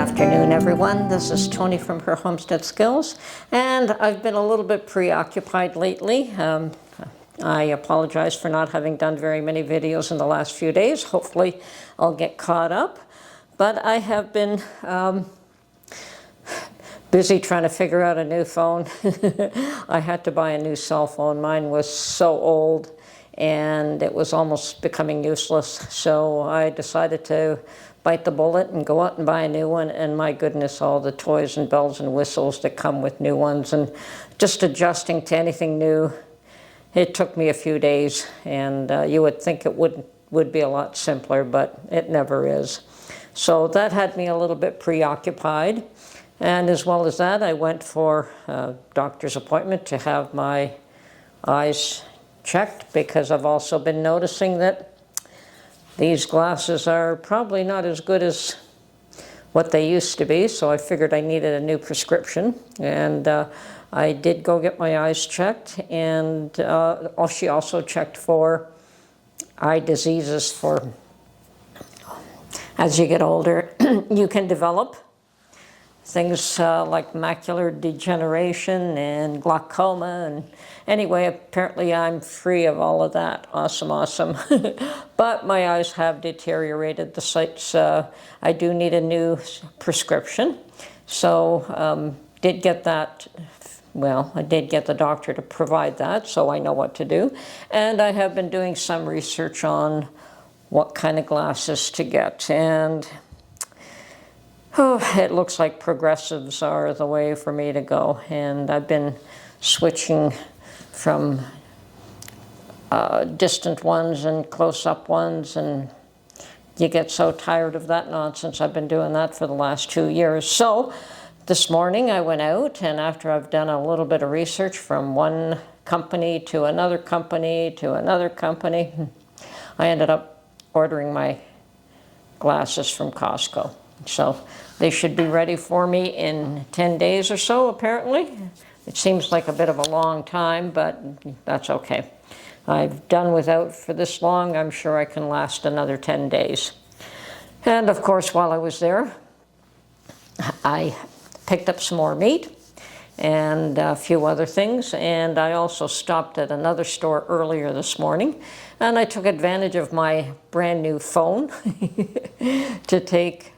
afternoon, everyone. This is Tony from her Homestead Skills, and I've been a little bit preoccupied lately. I apologize for not having done very many videos in the last few days. Hopefully I'll get caught up, but I have been busy trying to figure out a new phone. I had to buy a new cell phone. Mine was so old and it was almost becoming useless, so I decided to bite the bullet and go out and buy a new one. And my goodness, all the toys and bells and whistles that come with new ones, and just adjusting to anything new, it took me a few days. And you would think it would be a lot simpler, but it never is. So that had me a little bit preoccupied. And as well as that, I went for a doctor's appointment to have my eyes checked, because I've also been noticing that these glasses are probably not as good as what they used to be, so I figured I needed a new prescription. And I did go get my eyes checked, and she also checked for eye diseases. For as you get older, you can develop things like macular degeneration and glaucoma. And anyway, apparently I'm free of all of that. Awesome, awesome. But my eyes have deteriorated. The sights, I do need a new prescription. So did get that. Well, I did get the doctor to provide that, so I know what to do. And I have been doing some research on what kind of glasses to get. And it looks like progressives are the way for me to go. And I've been switching from distant ones and close-up ones, and you get so tired of that nonsense. I've been doing that for the last 2 years. So this morning I went out, and after I've done a little bit of research from one company to another company to another company, I ended up ordering my glasses from Costco. So they should be ready for me in 10 days or so, apparently. It seems like a bit of a long time, but that's okay. I've done without for this long. I'm sure I can last another 10 days. And of course, while I was there, I picked up some more meat and a few other things. And I also stopped at another store earlier this morning, and I took advantage of my brand new phone to take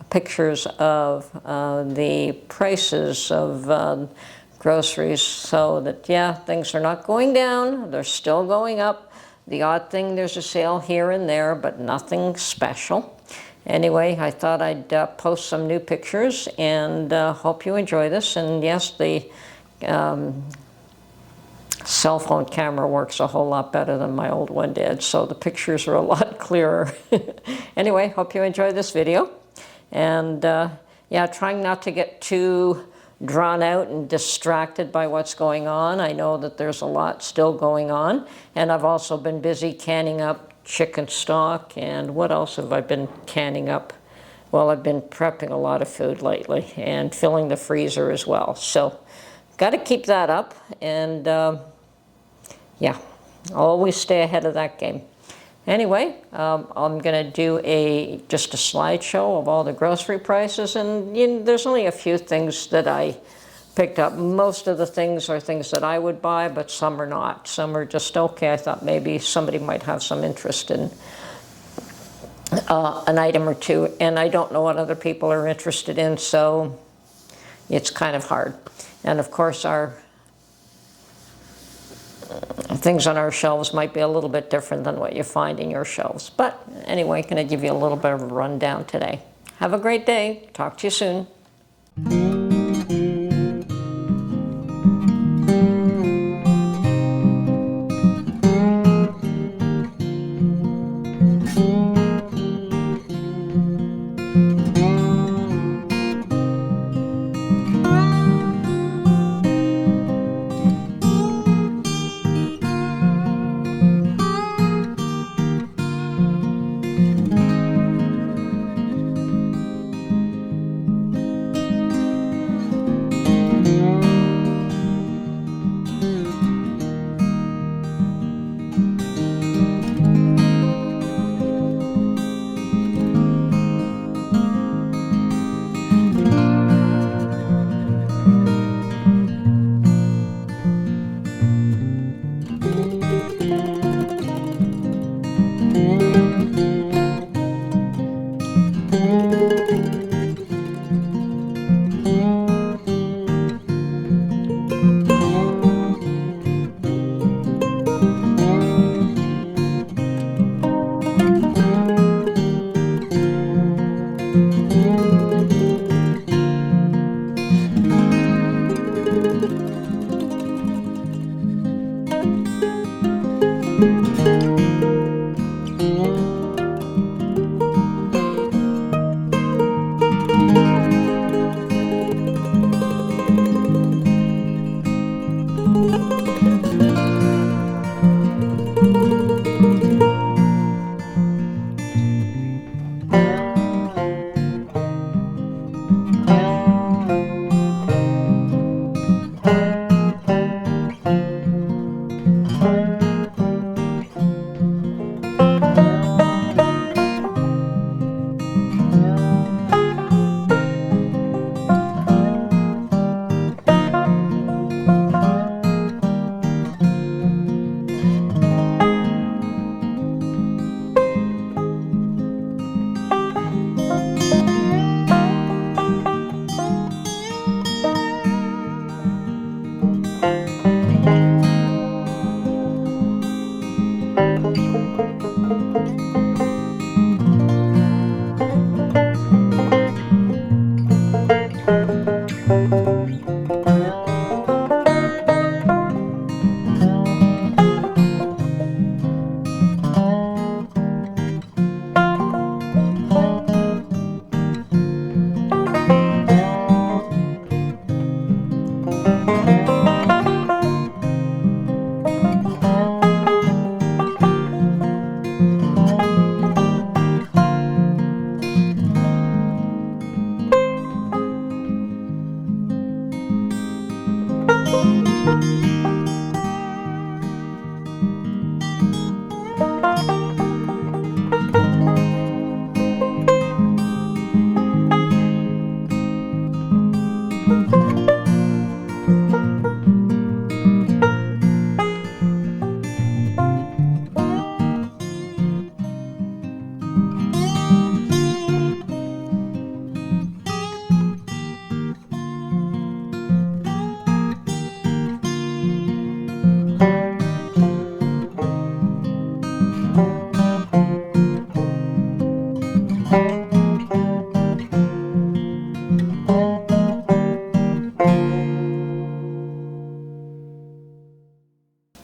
pictures of the prices of groceries, so that, yeah, things are not going down, they're still going up. The odd thing, there's a sale here and there, but nothing special. Anyway, I thought I'd post some new pictures, and hope you enjoy this. And yes, the cell phone camera works a whole lot better than my old one did, so the pictures are a lot clearer. Anyway, hope you enjoy this video. And yeah, trying not to get too drawn out and distracted by what's going on. I know that there's a lot still going on. And I've also been busy canning up chicken stock. And what else have I been canning up? Well, I've been prepping a lot of food lately and filling the freezer as well. So got to keep that up. And yeah, always stay ahead of that game. Anyway, I'm going to do just a slideshow of all the grocery prices, and there's only a few things that I picked up. Most of the things are things that I would buy, but some are not. Some are just, okay, I thought maybe somebody might have some interest in an item or two, and I don't know what other people are interested in, so it's kind of hard. And of course, our things on our shelves might be a little bit different than what you find in your shelves. But anyway, going to give you a little bit of a rundown today. Have a great day. Talk to you soon.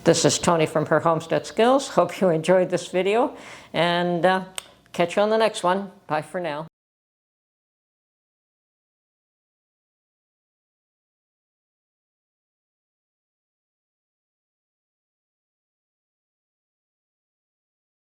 This is Tony from Her Homestead Skills. Hope you enjoyed this video, and catch you on the next one. Bye for now.